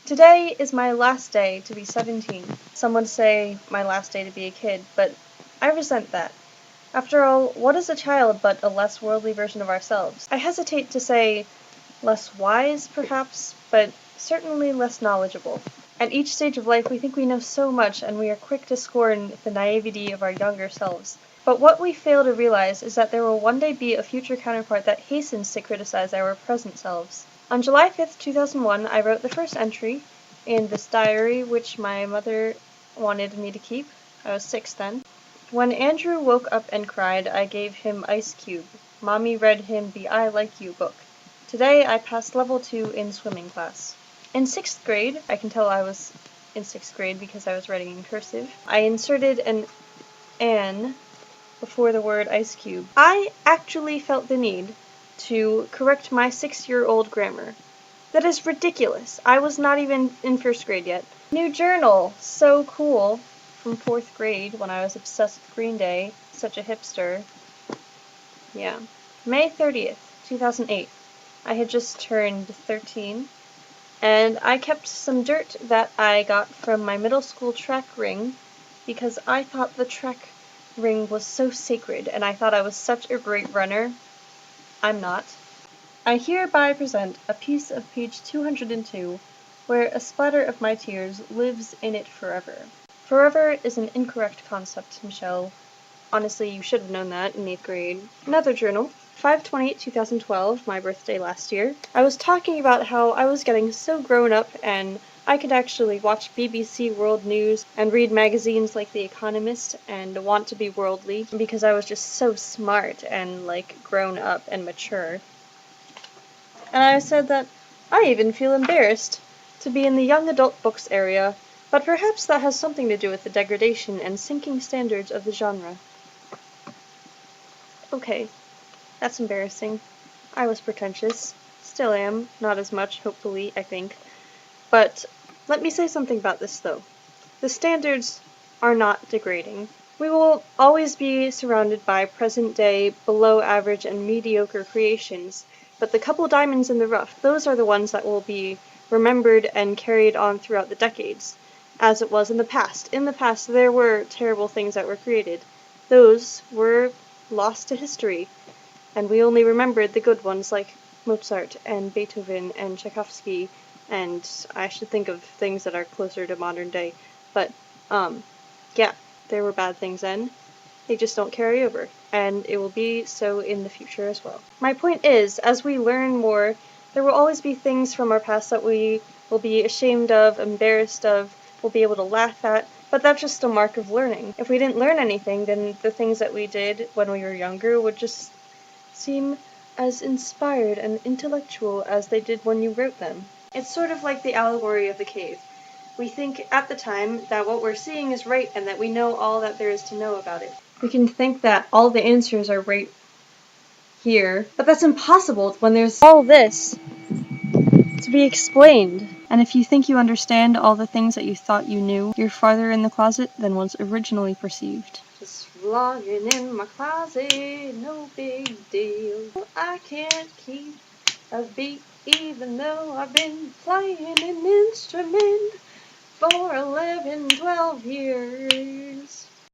Today is my last day to be 17. Some would say my last day to be a kid, but I resent that. After all, what is a child but a less worldly version of ourselves? I hesitate to say less wise, perhaps, but certainly less knowledgeable. At each stage of life, we think we know so much, and we are quick to scorn the naivety of our younger selves. But what we fail to realize is that there will one day be a future counterpart that hastens to criticize our present selves. On July 5th, 2001, I wrote the first entry in this diary, which my mother wanted me to keep. I was 6 then. When Andrew woke up and cried, I gave him Ice Cube. Mommy read him the I Like You book. Today I passed level 2 in swimming class. In 6th grade, I can tell I was in 6th grade because I was writing in cursive, I inserted an before the word ice cube. I actually felt the need to correct my 6-year-old grammar. That is ridiculous. I was not even in 1st grade yet. New journal! So cool. From 4th grade, when I was obsessed with Green Day. Such a hipster. Yeah. May 30th, 2008. I had just turned 13, and I kept some dirt that I got from my middle school track ring because I thought the track ring was so sacred, and I thought I was such a great runner. I'm not. I hereby present a piece of page 202, where a splatter of my tears lives in it forever. Forever is an incorrect concept, Michelle. Honestly, you should have known that in 8th grade. Another journal. 5/28/2012, my birthday last year. I was talking about how I was getting so grown up and I could actually watch BBC World News and read magazines like The Economist and want to be worldly because I was just so smart and grown up and mature. And I said that I even feel embarrassed to be in the young adult books area, but perhaps that has something to do with the degradation and sinking standards of the genre. Okay. That's embarrassing. I was pretentious. Still am. Not as much, hopefully, I think. But let me say something about this, though. The standards are not degrading. We will always be surrounded by present-day, below-average, and mediocre creations, but the couple diamonds in the rough, those are the ones that will be remembered and carried on throughout the decades, as it was in the past. In the past, there were terrible things that were created. Those were lost to history. And we only remembered the good ones like Mozart and Beethoven and Tchaikovsky, and I should think of things that are closer to modern day. But, yeah, there were bad things then. They just don't carry over, and it will be so in the future as well. My point is, as we learn more, there will always be things from our past that we will be ashamed of, embarrassed of, we'll be able to laugh at, but that's just a mark of learning. If we didn't learn anything, then the things that we did when we were younger would just seem as inspired and intellectual as they did when you wrote them. It's sort of like the allegory of the cave. We think at the time that what we're seeing is right and that we know all that there is to know about it. We can think that all the answers are right here, but that's impossible when there's all this to be explained. And if you think you understand all the things that you thought you knew, you're farther in the closet than was originally perceived. Just vlogging in my closet, no big deal. I can't keep a beat even though I've been playing an instrument for 11, 12 years.